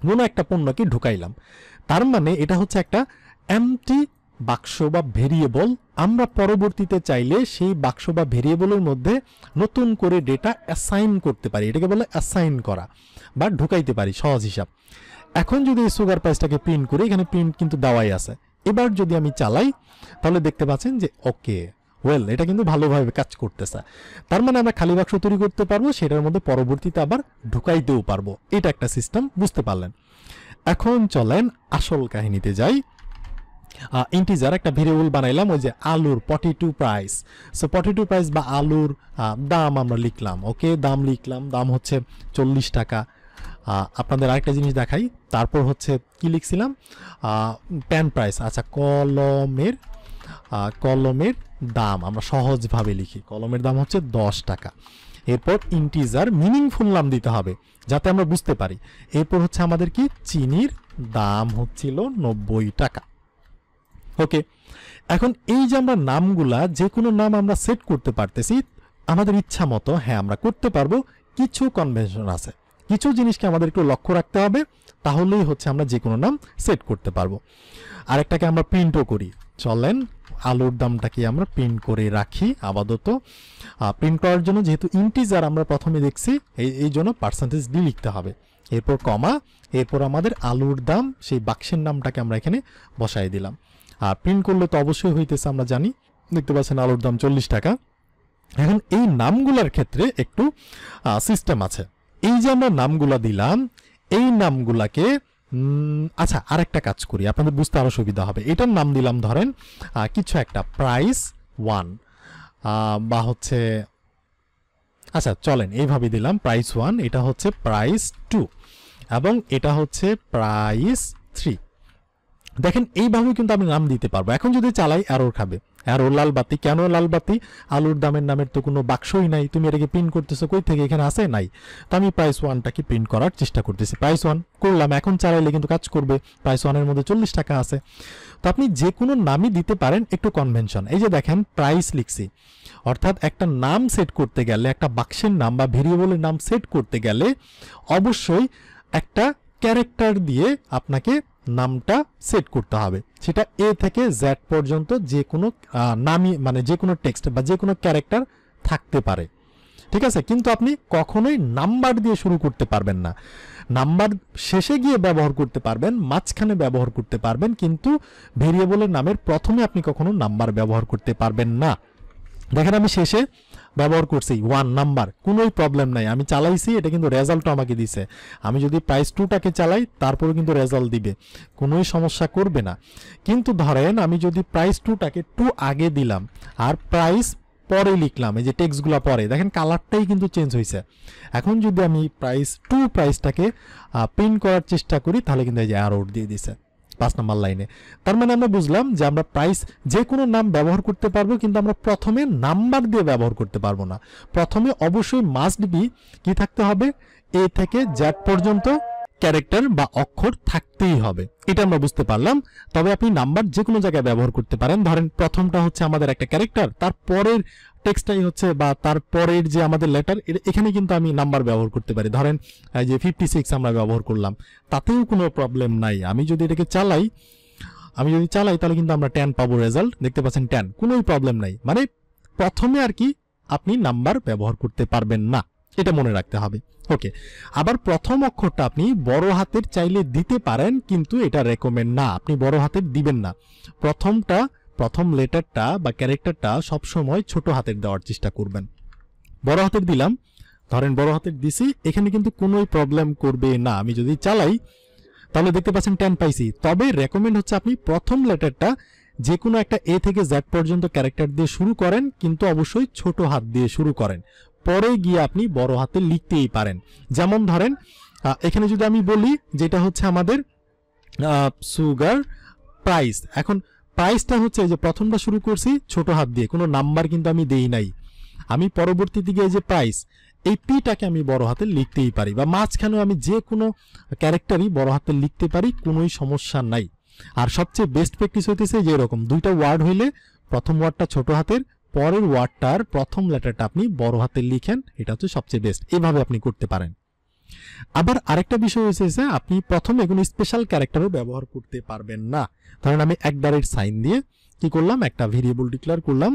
কোনো একটা পণ্যকে ঢুকাইলাম। তার মানে এটা হচ্ছে একটা এমটি বাক্স বা ভেরিয়েবল। আমরা পরবর্তীতে চাইলে সেই বাক্স বা ভেরিয়েবলের মধ্যে নতুন করে ডেটা অ্যাসাইন করতে পারি, এটাকে বলে অ্যাসাইন করা বা ঢুকাইতে পারি, সহজ হিসাব। এখন যদি এই সুগার প্রাইসটাকে প্রিন্ট করি, এখানে প্রিন্ট কিন্তু দেওয়াই আছে, এবার যদি আমি চালাই তাহলে দেখতে পাচ্ছেন যে ওকে, ওয়েল এটা কিন্তু ভালোভাবে কাজ করতেছে। তার মানে আমরা খালি বাক্স তৈরি করতে পারবো, সেটার মধ্যে পরবর্তীতে আবার ঢুকাইতেও পারবো। এটা একটা সিস্টেম, বুঝতে পারলেন। এখন চলেন আসল কাহিনীতে যাই। ইন্টিজার একটা ভেরিয়েবল বানাইলাম, ওই যে আলুর 42 প্রাইস। সো 42 প্রাইস বা আলুর দাম আমরা লিখলাম। ওকে, দাম লিখলাম, দাম হচ্ছে 40 টাকা। আপনাদের আরেকটা জিনিস দেখাই, তারপর হচ্ছে কি লিখছিলাম, পেন প্রাইস। আচ্ছা, কলমের দাম আমরা সহজভাবে লিখি, কলমের দাম হচ্ছে 10 টাকা। এরপর ইন্টিজার মিনিংফুল নাম দিতে হবে যাতে আমরা বুঝতে পারি। এরপর হচ্ছে আমাদের কি, চিনির দাম হচ্ছিল 90 টাকা। ওকে, এখন এই যে আমরা নামগুলা, যে কোনো নাম আমরা সেট করতে পারতেছি আমাদের ইচ্ছা মতো। হ্যাঁ, আমরা করতে পারবো, কিছু কনভেনশন আছে, কিছু জিনিসকে আমাদের একটু লক্ষ্য রাখতে হবে, তাহলেই হচ্ছে আমরা যে কোনো নাম সেট করতে পারবো। আরেকটাকে আমরা প্রিন্টও করি, চলেন আলুর দামটাকে আমরা প্রিন্ট করে রাখি আপাতত। প্রিন্ট করার জন্য যেহেতু ইন্টিজার আমরা প্রথমে দেখছি, এই জন্য %d লিখতে হবে, এরপর কমা, এরপর আমাদের আলুর দাম, সেই বাক্সের নামটাকে আমরা এখানে বসাই দিলাম। আর প্রিন্ট করলে তো অবশ্যই হইতেছে, আমরা জানি, দেখতে পাচ্ছেন আলুর দাম 40 টাকা। এখন এই নামগুলার ক্ষেত্রে একটু সিস্টেম আছে। এই যে আমরা নামগুলা দিলাম, এই নামগুলাকে আচ্ছা আরেকটা কাজ করি, আপনাদের বুঝতে আরো সুবিধা হবে। এটার নাম দিলাম ধরেন কিছু একটা প্রাইস 1, বা হচ্ছে, আচ্ছা চলেন এইভাবে দিলাম প্রাইস 1, এটা হচ্ছে প্রাইস 2, এবং এটা হচ্ছে প্রাইস 3। দেখেন এইভাবে কিন্তু আমি নাম দিতে পারবো। এখন যদি চালাই এরর খাবে, এরর লাল বাতি। কেন লাল বাতি? আলুর দামের নামের তো কোনো বাক্সই নাই, তুমি এটাকে প্রিন্ট করতেছো কই থেকে, এখানে আছে নাই। তো আমি প্রাইস 1টাকে প্রিন্ট করার চেষ্টা করতেছি, প্রাইস 1 করলাম, এখন চালাইলে কিন্তু কাজ করবে, প্রাইস 1 এর মধ্যে 40 টাকা আছে। তো আপনি যে কোনো নামই দিতে পারেন, একটু কনভেনশন। এই যে দেখেন প্রাইস লিখছি, অর্থাৎ একটা নাম সেট করতে গেলে, একটা বাক্সের নাম বা ভেরিয়েবলের নাম সেট করতে গেলে অবশ্যই একটা ক্যারেক্টার দিয়ে আপনাকে নামটা সেট করতে হবে। সেটা এ থেকে জেড পর্যন্ত যে কোনো নামই, মানে যে কোনো টেক্সট বা যে কোনো ক্যারেক্টার থাকতে পারে, ঠিক আছে। কিন্তু আপনি কখনোই নাম্বার দিয়ে শুরু করতে পারবেন না। নাম্বার শেষে গিয়ে ব্যবহার করতে পারবেন, মাঝখানে ব্যবহার করতে পারবেন, কিন্তু ভেরিয়েবলের নামের প্রথমে আপনি কখনো নাম্বার ব্যবহার করতে পারবেন না। দেখেন আমি শেষে ব্যবহার করছি 1 নাম্বার, কোনোই প্রবলেম নাই, আমি চালাইছি, এটা কিন্তু রেজাল্টও আমাকে দিছে। আমি যদি প্রাইস 2টাকে চালাই তারপরে কিন্তু রেজাল্ট দিবে, কোনোই সমস্যা করবে না। কিন্তু ধরেন আমি যদি প্রাইস 2টাকে 2 আগে দিলাম আর প্রাইস পরে লিখলাম, এই যে টেক্সটগুলো পরে, দেখেন কালারটাই কিন্তু চেঞ্জ হয়েছে। এখন যদি আমি প্রাইসটাকে প্রিন্ট করার চেষ্টা করি, তাহলে কিন্তু এই যে এরর দিয়ে দিছে 5 নম্বর লাইনে। তার মানে আমরা বুঝলাম যে আমরা প্রাইস যে কোনো নাম ব্যবহার করতে পারবো, কিন্তু আমরা প্রথমে নাম্বার দিয়ে ব্যবহার করতে পারবো না। প্রথমে অবশ্যই মাস্ট বি কি থাকতে হবে, এ থেকে জেড পর্যন্ত ক্যারেক্টার বা অক্ষর থাকতেই হবে, এটা আমরা বুঝতে পারলাম। তবে আপনি নাম্বার যে কোনো জায়গায় ব্যবহার করতে পারেন। ধরেন প্রথমটা হচ্ছে আমাদের একটা ক্যারেক্টার, তারপরের টেক্সটটাই হচ্ছে বা তারপরের যে আমাদের লেটার, এখানে কিন্তু আমি নাম্বার ব্যবহার করতে পারি। ধরেন এই যে 56 আমরা ব্যবহার করলাম, তাতেও কোনো প্রবলেম নাই। আমি যদি এটাকে চালাই তাহলে কিন্তু আমরা 10 পাবো রেজাল্ট, দেখতে পাচ্ছেন 10, কোনোই প্রবলেম নাই। মানে প্রথমে আর কি আপনি নাম্বার ব্যবহার করতে পারবেন না, এটা মনে রাখতে হবে। ওকে, আবার প্রথম অক্ষরটা আপনি বড় হাতের চাইলে দিতে পারেন, কিন্তু এটা রেকমেন্ড না, আপনি বড় হাতের দিবেন না। প্রথম লেটারটা বা ক্যারেক্টারটা সবসময় ছোট হাতের দেওয়ার চেষ্টা করবেন। বড় হাতের দিলাম, ধরেন বড় হাতের দিছি, এখানে কিন্তু কোনোই প্রবলেম করবে না। আমি যদি চালাই তাহলে দেখতে পাচ্ছেন 10 পাইছি। তবে রেকমেন্ড হচ্ছে আপনি প্রথম লেটারটা যে কোনো একটা এ থেকে জেড পর্যন্ত ক্যারেক্টার দিয়ে শুরু করেন, কিন্তু অবশ্যই ছোট হাত দিয়ে শুরু করেন, পরে গিয়ে আপনি বড় হাতে লিখতেই পারেন। যেমন ধরেন এখানে যদি আমি বলি যেটা হচ্ছে আমাদের সুগার প্রাইস, এখন প্রাইসটা হচ্ছে যে প্রথমটা শুরু করছি ছোট হাত দিয়ে, কোনো নাম্বার কিন্তু আমি দেই নাই। আমি পরবর্তী দিকে এই যে প্রাইস, এই পিটাকে আমি বড় হাতে লিখতেই পারি, বা মাঝখানেও আমি যে কোনো ক্যারেক্টারই বড় হাতে লিখতে পারি, কোনোই সমস্যা নাই। আর সবচেয়ে বেস্ট প্র্যাকটিস হইতেছে যে এরকম দুইটা ওয়ার্ড হইলে প্রথম ওয়ার্ডটা ছোট হাতের, পরের ওয়ার্ডটার প্রথম লেটারটা আপনি বড় হাতে লিখেন, এটা হচ্ছে সবচেয়ে বেস্ট। এভাবে আপনি করতে পারেন। আবার আরেকটা বিষয় হচ্ছে যে আপনি প্রথমে কোনো স্পেশাল ক্যারেক্টারও ব্যবহার করতে পারবেন না। ধরেন আমি $সাইন দিয়ে কি করলাম, একটা ভেরিয়েবল ডিক্লেয়ার করলাম,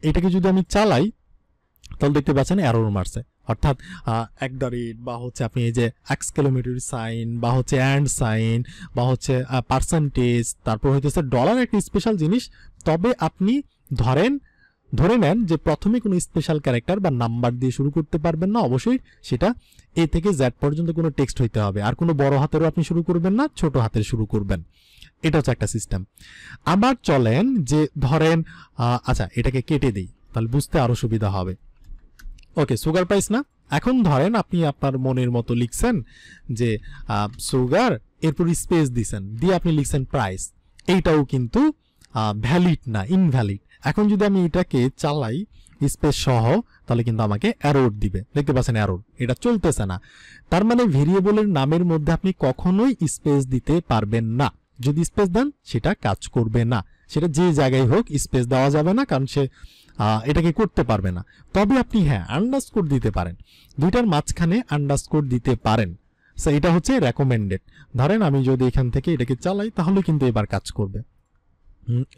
এটাকে যদি আমি চালাই তাহলে দেখতে পাচ্ছেন এরর মারছে। অর্থাৎ বা হচ্ছে আপনি এই যে এক্সক্লেমেটরি সাইন বা হচ্ছে অ্যান্ড সাইন বা হচ্ছে পার্সেন্টেজ, তারপর হইতেছে ডলার, একটা স্পেশাল জিনিস। তবে আপনি ধরে নেন যে প্রথমে কোনো স্পেশাল ক্যারেক্টার বা নাম্বার দিয়ে শুরু করতে পারবেন না, অবশ্যই সেটা এ থেকে জেড পর্যন্ত কোনো টেক্সট হইতে হবে। আর কোনো বড় হাতেরও আপনি শুরু করবেন না, ছোট হাতের শুরু করবেন। এটা হচ্ছে একটা সিস্টেম। আবার চলেন যে ধরেন আচ্ছা এটাকে কেটে দিই, তাহলে বুঝতে আরো সুবিধা হবে। ওকে, সুগার প্রাইস না, এখন ধরেন আপনি আপনার মনের মতো লিখছেন যে সুগার, এরপর স্পেস দিছেন, দিয়ে আপনি লিখছেন প্রাইস, এইটাও কিন্তু ভ্যালিড না, ইনভ্যালিড। এখন যদি আমি এটাকে চালাই স্পেস সহ, তাহলে কিন্তু আমাকে এরর দিবে। দেখতে পাচ্ছেন এরর, এটা চলতেছে না। তার মানে ভেরিয়েবলের নামের মধ্যে আপনি কখনোই স্পেস দিতে পারবেন না। যদি স্পেস দেন সেটা কাজ করবে না, সেটা যে জায়গায় হোক স্পেস দেওয়া যাবে না, কারণ সে এটাকে করতে পারবে না। তবে আপনি হ্যাঁ আন্ডারস্কোর দিতে পারেন, দুইটার মাঝখানে আন্ডারস্কোর দিতে পারেন। সো এটা হচ্ছে রেকমেন্ডেড। ধরেন আমি যদি এখান থেকে এটাকে চালাই তাহলে কিন্তু এবার কাজ করবে।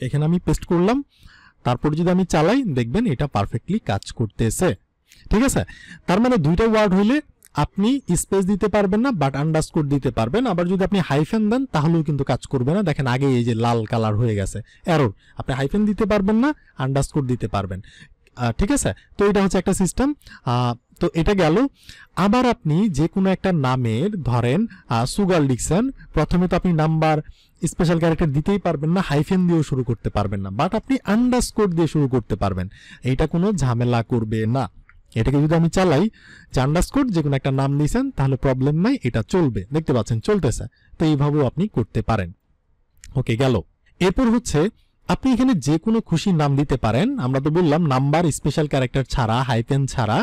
এখানে আমি পেস্ট করলাম, তারপর যদি আমি চালাই দেখবেন এটা পারফেক্টলি কাজ করতেছে। ঠিক আছে, তার মানে দুইটা ওয়ার্ড হইলে আপনি স্পেস দিতে পারবেন না, বাট আন্ডারস্কোর দিতে পারবেন। আবার যদি আপনি হাইফেন দেন তাহলেও কিন্তু কাজ করবে না। দেখেন আগে এই যে লাল কালার হয়ে গেছে, এরর। আপনি হাইফেন দিতে পারবেন না, আন্ডারস্কোর দিতে পারবেন। ঠিক আছে, তো এটা হচ্ছে একটা সিস্টেম। তো এটা গেল। আবার আপনি যে কোনো একটা নামের ধরেন সুগার লিখছেন, প্রথমে তো আপনি নাম্বার স্পেশাল ক্যারেক্টার দিতেই পারবেন না, হাইফেন দিয়েও শুরু করতে পারবেন না, বাট আপনি আন্ডারস্কোর দিয়ে শুরু করতে পারবেন। এটা কোনো ঝামেলা করবে না। এটাকে যদি আমি চালাই যে আন্ডারস্কোর যে কোনো একটা নাম দিয়েছেন, তাহলে প্রবলেম নাই, এটা চলবে। দেখতে পাচ্ছেন চলতেছে। তো এইভাবেও আপনি করতে পারেন। ওকে, গেল। এরপর হচ্ছে আপনি এখানে যে কোনো খুশি নাম দিতে পারেন। আমরা তো বললাম নাম্বার স্পেশাল ক্যারেক্টার ছাড়া, হাইফেন ছাড়া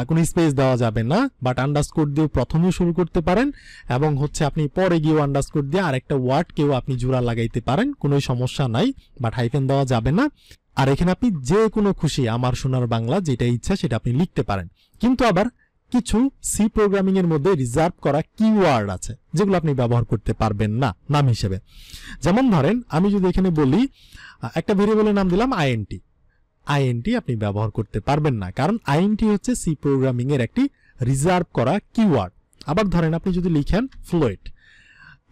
কোনো স্পেস দেওয়া যাবে না, বাট আন্ডারস্কোর দিয়ে প্রথমেও শুরু করতে পারেন, এবং হচ্ছে আপনি পরে গিয়েও আন্ডারস্কোর দিয়ে আরেকটা ওয়ার্ড কেউ আপনি জোড়া লাগাইতে পারেন, কোনো সমস্যা নাই, বাট হাইফেন দেওয়া যাবে না। আর এখানে আপনি যে কোনো খুশি আমার সোনার বাংলা যেটা ইচ্ছা সেটা আপনি লিখতে পারেন। কিন্তু আবার কিছু সি প্রোগ্রামিং এর মধ্যে রিজার্ভ করা কিওয়ার্ড আছে যেগুলো আপনি ব্যবহার করতে পারবেন না নাম হিসেবে। যেমন ধরেন আমি যদি এখানে বলি একটা ভেরিয়েবলের নাম দিলাম আইএনটি, আইএনটি আপনি ব্যবহার করতে পারবেন না, কারণ আইএনটি হচ্ছে সি প্রোগ্রামিং এর একটি রিজার্ভ করা কিওয়ার্ড। আবার ধরেন আপনি যদি লিখেন ফ্লোয়েট,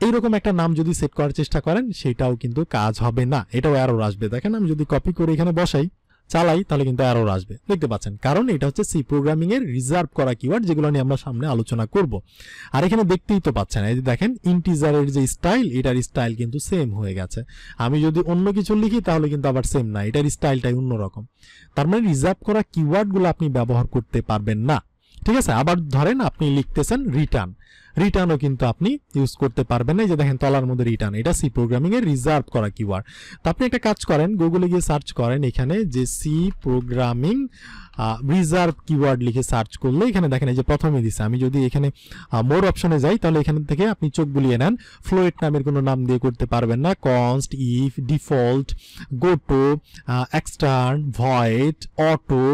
এইরকম একটা নাম যদি সেট করার চেষ্টা করেন সেটাও কিন্তু কাজ হবে না, এটাও এরর আসবে। দেখেন আমি যদি কপি করে এখানে বসাই চালাই তাহলে কিন্তু এরর আসবে। দেখতে পাচ্ছেন, কারণ এটা হচ্ছে সি প্রোগ্রামিং এর রিজার্ভ করা কিওয়ার্ড, যেগুলো নিয়ে আমরা সামনে আলোচনা করব। আর এখানে দেখতেই তো পাচ্ছেন, এই যে দেখেন ইন্টিজারের যে স্টাইল, এটার স্টাইল কিন্তু সেম হয়ে গেছে। আমি যদি অন্য কিছু লিখি তাহলে কিন্তু আবার সেম না, এটার স্টাইলটাই অন্যরকম। তার মানে রিজার্ভ করা কিওয়ার্ডগুলো আপনি ব্যবহার করতে পারবেন না। ঠিক আছে, আবার ধরেন আপনি লিখতেছেন রিটার্ন, রিটার্নও কিন্তু আপনি ইউজ করতে পারবেন না। এই যে দেখেন তলার মধ্যে রিটার্ন, এটা সি প্রোগ্রামিং এর রিজার্ভ করা কিওয়ার্ড। তো আপনি একটা কাজ করেন, গুগলে গিয়ে সার্চ করেন এখানে যে সি প্রোগ্রামিং রিজার্ভ কিওয়ার্ড লিখে সার্চ করলে এখানে দেখেন এই যে প্রথমে দিছে। আমি যদি এখানে মোর অপশনে যাই তাহলে এখান থেকে আপনি চোখ বুলিয়ে নেন, ফ্লোয়েট নামের কোনো নাম দিয়ে করতে পারবেন না। কনস্ট, ইফ, ডিফল্ট, গোটো, এক্সটার্ন, ভয়েড, অটো,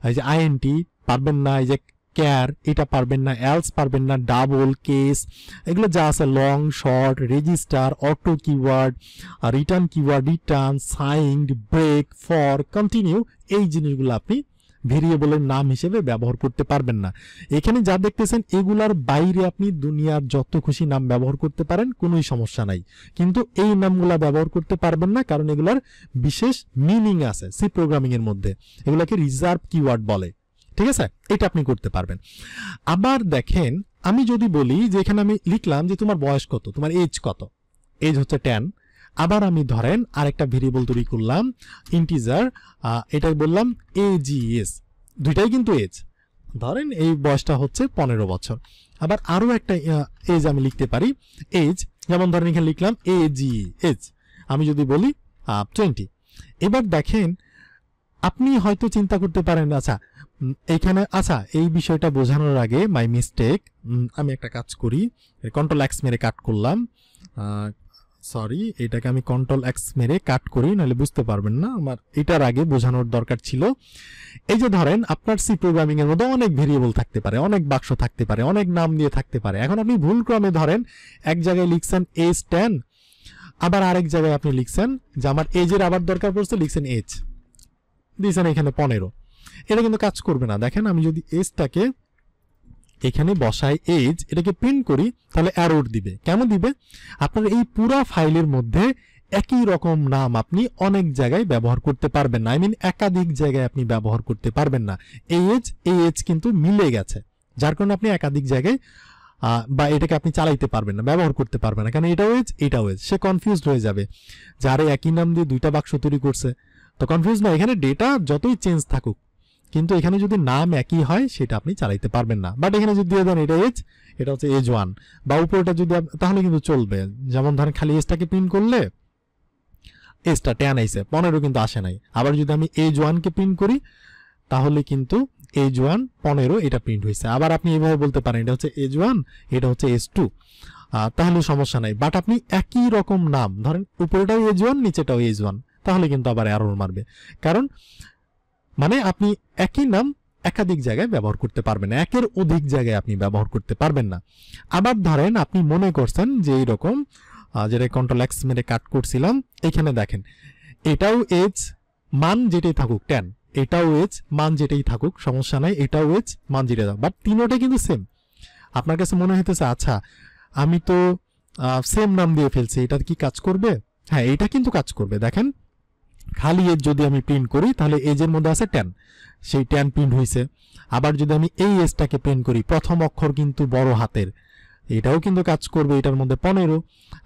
এই যে আইএনটি পারবেন না, এই যে ক্যার এটা পারবেন না, এলস পারবেন না, ডাবল, কেস, এগুলো যা আছে, long, short, register, auto keyword, return keyword, return, signed, break, for, continue, এই জিনিসগুলো আপনি ভেরিয়েবলের নাম হিসেবে ব্যবহার করতে পারবেন না। এখানে যা দেখতেছেন এগুলার বাইরে আপনি দুনিয়ার যত খুশি নাম ব্যবহার করতে পারেন, কোনোই সমস্যা নাই, কিন্তু এই নামগুলা ব্যবহার করতে পারবেন না, কারণ এগুলার বিশেষ মিনিং আছে সি প্রোগ্রামিং এর মধ্যে, এগুলাকে রিজার্ভ কিওয়ার্ড বলে। ঠিক আছে, এটা আপনি করতে পারবেন। আবার দেখেন আমি যদি বলি যে এখানে আমি লিখলাম যে তোমার বয়স কত, তোমার এজ কত, এজ হচ্ছে 10। আবার আমি ধরেন আরেকটা ভেরিয়েবল তৈরি করলাম ইন্টিজার, এটাই বললাম এজিএস, দুইটাই কিন্তু এজ, ধরেন এই বয়সটা হচ্ছে 15 বছর। আবার আরো একটা এজ আমি লিখতে পারি এজ, যেমন ধরেন এখানে লিখলাম এজি এজ, আমি যদি বলি 20। এবার দেখেন আপনি হয়তো চিন্তা করতে পারেন আচ্ছা এইখানে, আচ্ছা এই বিষয়টা বোঝানোর আগে মাই মিস্টেক, আমি একটা কাজ করি, কন্ট্রোল এক্স মেরে কাট করলাম, সরি এটাকে আমি কন্ট্রোল এক্স মেরে কাট করি, নাহলে বুঝতে পারবেন না, আমার এটার আগে বোঝানোর দরকার ছিল। এই যে ধরেন আপনার সি প্রোগ্রামিং এর মধ্যে অনেক ভেরিয়েবল থাকতে পারে, অনেক বাক্স থাকতে পারে, অনেক নাম দিয়ে থাকতে পারে। এখন আপনি ভুল ক্রমে ধরেন এক জায়গায় লিখছেন এজ 10, আবার আরেক জায়গায় আপনি লিখছেন যে আমার এজের আবার দরকার পড়ছে, লিখছেন এজ দিয়েছেন এখানে 15, এটা কিন্তু কাজ করবে না। দেখেন আমি যদি এজটাকে এখানে বসাই এজ, এটাকে প্রিন্ট করি তাহলে এরর দিবে। কেন দিবে? আপনার এই পুরা ফাইলের মধ্যে একই রকম নাম আপনি অনেক জায়গায় ব্যবহার করতে পারবেন না, আই মিন একাধিক জায়গায় আপনি ব্যবহার করতে পারবেন না। এই এজ কিন্তু মিলে গেছে, যার কারণে আপনি একাধিক জায়গায় বা এটাকে আপনি চালাইতে পারবেন না, ব্যবহার করতে পারবেন না, কারণ এটাও এজ, সে কনফিউজড হয়ে যাবে, যারে একই নাম দিয়ে দুইটা বাক্স তৈরি করছে, তো কনফিউজ না। এখানে ডেটা যতই চেঞ্জ থাকুক, কিন্তু এখানে যদি নাম একই হয় সেটা আপনি চালাইতে পারবেন না। বাট এখানে যদি দিয়ে দেন এটা এজ, এটা হচ্ছে এজ 1 বা উপরটা যদি তাহলে কিন্তু চলবে। যেমন ধরেন খালি এজটাকে প্রিন্ট করলে এজটা 10 আইছে, 15 কিন্তু আসে নাই। আবার যদি আমি এজ 1 কে প্রিন্ট করি তাহলে কিন্তু এজ 1 15 এটা প্রিন্ট হয়েছে। আবার আপনি এইভাবে বলতে পারেন এটা হচ্ছে এজ 1, এটা হচ্ছে এজ 2, তাহলে সমস্যা নাই। বাট আপনি একই রকম নাম ধরেন উপরেটাও এজ 1 নিচেটাও এজ 1, তাহলে কিন্তু আবার এরর মারবে। কারণ মানে আপনি একই নাম একাধিক জায়গায় ব্যবহার করতে পারবেন না, একের অধিক জায়গায় আপনি ব্যবহার করতে পারবেন না। আবার ধরেন আপনি মনে করছেন যে এইরকম যেটা কন্ট্রোল এক্স মেরে কাট করছিলাম, এখানে দেখেন এটাও এজ মান যেটাই থাকুক 10, এটাও এজ মান যেটাই থাকুক সমস্যা নাই, এটাও এজ মান যেটাই থাকুক, বাট তিনোটাই কিন্তু সেম। আপনার কাছে মনে হইতেছে আচ্ছা আমি তো সেম নাম দিয়ে ফেলছি, এটা কি কাজ করবে? হ্যাঁ, এটা কিন্তু কাজ করবে। দেখেন খালি এজ যদি আমি প্রিন্ট করি তাহলে এজের মধ্যে আছে 10, সেই 10 প্রিন্ট হয়েছে। আবার যদি আমি এই এজটাকে প্রিন্ট করি, প্রথম অক্ষর কিন্তু বড় হাতের, এটাও কিন্তু কাজ করবে, এটার মধ্যে 15।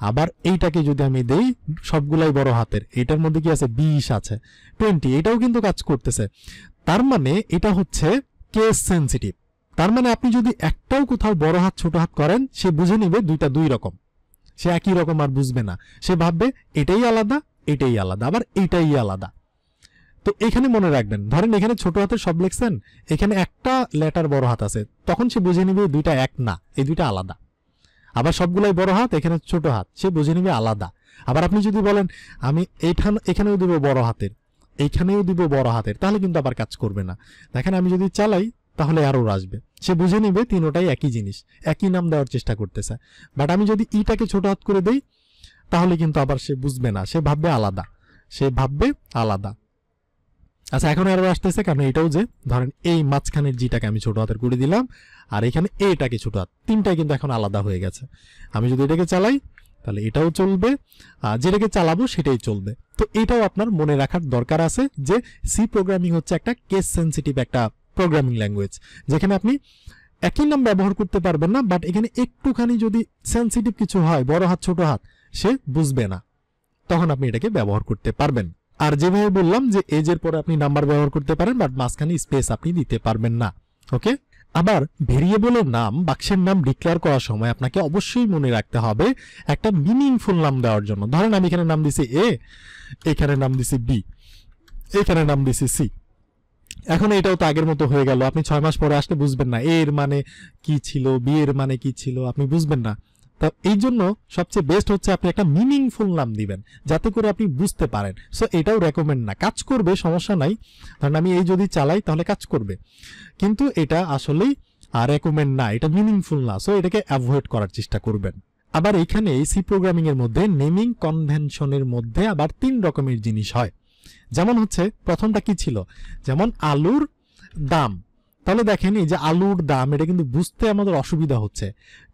আবার এইটাকে যদি আমি দেই সবগুলাই বড় হাতের, এটার মধ্যে কি আছে 20 আছে, 20, এটাও কিন্তু কাজ করতেছে। তার মানে এটা হচ্ছে কেস সেন্সিটিভ। তার মানে আপনি যদি একটাও কোথাও বড় হাত ছোট হাত করেন সে বুঝে নিবে দুইটা দুই রকম, সে একই রকম আর বুঝবে না, সে ভাববে এটাই আলাদা এটাই আলাদা আবার এইটাই আলাদা। তো এখানে মনে রাখবেন ধরেন এখানে ছোট হাতের সব লিখছেন, এখানে একটা লেটার বড় হাত আছে, তখন সে বুঝে নিবে দুইটা এক না, এই দুইটা আলাদা। আবার সবগুলাই বড় হাত, এখানে ছোট হাত, সে বুঝে নিবে আলাদা। আবার আপনি যদি বলেন আমি এখানেও দিব বড় হাতের, এইখানেও দিব বড় হাতের, তাহলে কিন্তু আবার কাজ করবে না। দেখেন আমি যদি চালাই তাহলে এরর আসবে, সে বুঝে নিবে তিনোটাই একই জিনিস, একই নাম দেওয়ার চেষ্টা করতেছে। বাট আমি যদি ইটাকে ছোট হাত করে দেই তাহলে কিন্তু আবার সে বুঝবে না, সে ভাববে আলাদা, সে ভাববে আলাদা। আচ্ছা এখন এরর আসতেছে কারণ এটাও যে ধরেন এই মাঝখানের জিটাকে আমি ছোট হাতের করে দিলাম আর এখানে এটাকে ছোট হাত, তিনটাই কিন্তু এখন আলাদা হয়ে গেছে। আমি যদি এটাকে চালাই তাহলে এটাও চলবে, যেটাকে চালাবো সেটাই চলবে। তো এটাও আপনার মনে রাখার দরকার আছে যে সি প্রোগ্রামিং হচ্ছে একটা কেস সেন্সিটিভ একটা প্রোগ্রামিং ল্যাঙ্গুয়েজ, যেখানে আপনি একই নাম ব্যবহার করতে পারবেন না, বাট এখানে একটুখানি যদি সেন্সিটিভ কিছু হয় বড় হাত ছোট হাত সে বুঝবে না, তখন আপনি এটাকে ব্যবহার করতে পারবেন। আর যেভাবে বললাম যে এজের পরে আপনি নাম্বার ব্যবহার করতে পারেন, বাট মাঝখানে স্পেস আপনি দিতে পারবেন না। ওকে। আবার ভেরিয়েবলের নাম বাক্সের নাম ডিক্লেয়ার করার সময় আপনাকে অবশ্যই মনে রাখতে হবে একটা মিনিংফুল নাম দেওয়ার জন্য। ধরেন আমি এখানে নাম দিছি এ, এখানে নাম দিছি বি, এখানে নাম দিছি সি। এখন এটাও তো আগের মতো হয়ে গেল, আপনি 6 মাস পরে আসলে বুঝবেন না এর মানে কি ছিল, বি এর মানে কি ছিল, আপনি বুঝবেন না। তো এই জন্য সবচেয়ে বেস্ট হচ্ছে আপনি একটা মিনিংফুল নাম দিবেন যাতে করে আপনি বুঝতে পারেন। সো এটাও রেকমেন্ড না, কাজ করবে সমস্যা নাই, কারণ আমি এই যদি চালাই তাহলে কাজ করবে, কিন্তু এটা আসলেই রেকমেন্ড না, এটা মিনিংফুল না। সো এটাকে অ্যাভয়েড করার চেষ্টা করবেন। আবার এখানে এই সি প্রোগ্রামিং এর মধ্যে নেমিং কনভেনশনের মধ্যে আবার 3 রকমের জিনিস হয়। যেমন হচ্ছে প্রথমটা কি ছিল, যেমন আলুর দাম। তাহলে দেখেন এই যে আলুর দাম, এটা কিন্তু বুঝতে আমাদের অসুবিধা হচ্ছে,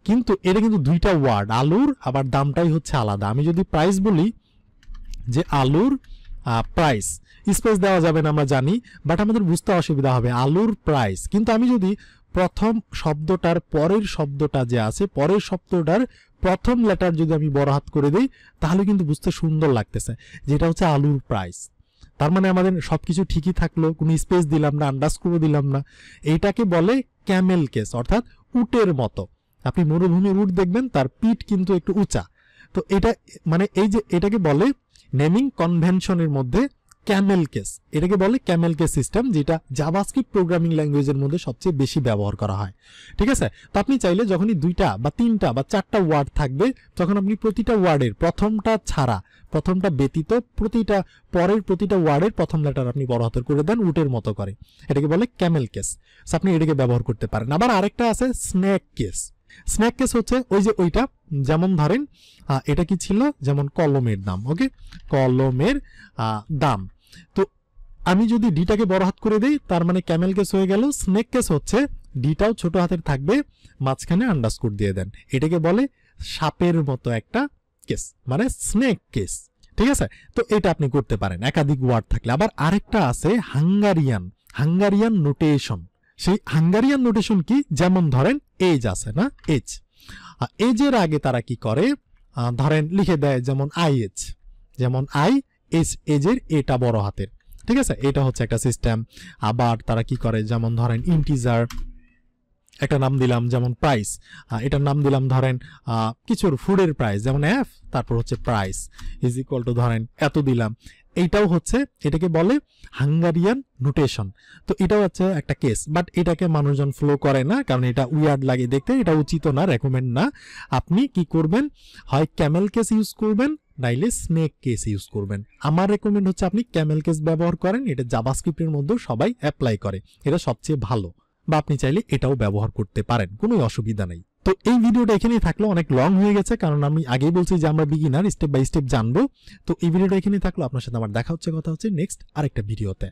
কিন্তু এটা কিন্তু দুইটা ওয়ার্ড, আলুর আবার দামটাই হচ্ছে আলাদা। আমি যদি প্রাইস বলি যে আলুর প্রাইস, স্পেস দেওয়া যাবে না আমরা জানি, বাট আমাদের বুঝতে অসুবিধা হবে আলুর প্রাইস। কিন্তু আমি যদি প্রথম শব্দটার পরের শব্দটা যে আছে, পরের শব্দটার প্রথম লেটার যদি আমি বড় হাত করে দিই তাহলে কিন্তু বুঝতে সুন্দর লাগতেছে, যেটা হচ্ছে আলুর প্রাইস। তার মানে আমাদের সবকিছু ঠিকই থাকলো, কোনো স্পেস দিলাম না, আন্ডারস্কোরও দিলাম না। এইটাকে বলে ক্যামেল কেস, অর্থাৎ উটের মতো। আপনি মরুভূমির উট দেখবেন তার পিঠ কিন্তু একটু উঁচা, তো এটা মানে এই যে এটাকে বলে নেমিং কনভেনশনের মধ্যে ক্যামেল কেস, এটাকে বলে ক্যামেল কেস সিস্টেম, যেটা জাভাস্ক্রিপ্ট প্রোগ্রামিং ল্যাঙ্গুয়েজের মধ্যে সবচেয়ে বেশি ব্যবহার করা হয়। ঠিক আছে, তো আপনি চাইলে যখনই 2টা বা 3টা বা 4টা ওয়ার্ড থাকবে তখন আপনি প্রতিটা ওয়ার্ডের প্রথমটা ছাড়া, প্রথমটা ব্যতীত প্রতিটা পরের প্রতিটা ওয়ার্ডের প্রথম লেটার আপনি বড় হাতের করে দেন উটের মতো করে, এটাকে বলে ক্যামেল কেস। আপনি এটাকে ব্যবহার করতে পারেন। আবার আরেকটা আছে স্নেক কেস। স্নেক কেস হচ্ছে ওই যে ওইটা, যেমন ধরেন এটা কি ছিল, যেমন কলমের দাম। ওকে, কলমের দাম। তো আমি যদি ডিটাকে বড় হাত করে দেই তার মানে ক্যামেল কেস হয়ে গেল। স্নেক কেস হচ্ছে ডিটাও ছোট হাতের থাকবে, মাঝখানে আন্ডারস্কোর দিয়ে দেন, এটাকে বলে সাপের মতো একটা কেস, মানে স্নেক কেস। ঠিক আছে, তো এটা আপনি করতে পারেন একাধিক ওয়ার্ড থাকলে। আবার আরেকটা আছে হাঙ্গারিয়ান নোটেশন। সেই হাঙ্গারিয়ান নোটেশন কি, যেমন ধরেন এজ আছে না, এজের আগে তারা কি করে, ধরেন লিখে দেয় যেমন আই এজ, যেমন আই এজ, এজের এটা বড় হাতের। ঠিক আছে, এটা হচ্ছে একটা সিস্টেম। আবার তারা কি করে, যেমন ধরেন ইন্টিজার একটা নাম দিলাম যেমন প্রাইস, এটার নাম দিলাম ধরেন কিছুর ফুডের প্রাইস, যেমন এফ তারপর হচ্ছে প্রাইস ইজ ইকুয়াল টু ধরেন এত দিলাম। এইটাও হচ্ছে, এটাকে বলে হাঙ্গারিয়ান নোটেশন। তো এটাও হচ্ছে একটা কেস, বাট এটাকে মানুষজন ফলো করে না, কারণ এটা উইয়ার্ড লাগে দেখতে, এটা উচিত না, রেকমেন্ড না। আপনি কি করবেন, হয় ক্যামেল কেস ইউজ করবেন, নাইলে স্নেক কেস ইউজ করবেন। আমার রেকমেন্ড হচ্ছে আপনি ক্যামেল কেস ব্যবহার করেন, এটা জাভাস্ক্রিপ্টের মধ্যেও সবাই অ্যাপ্লাই করে, এটা সবচেয়ে ভালো। বা আপনি চাইলে এটাও ব্যবহার করতে পারেন, কোনো অসুবিধা নেই। তো এই ভিডিওটা এখানেই থাকলো, অনেক লং হয়ে গেছে, কারণ আমি আগেই বলছি যে আমরা বিগিনার, স্টেপ বাই স্টেপ জানবো। তো এই ভিডিওটা এখানেই থাকলো, আপনার সাথে আমার দেখা হচ্ছে, কথা হচ্ছে নেক্সট আরেকটা ভিডিওতে।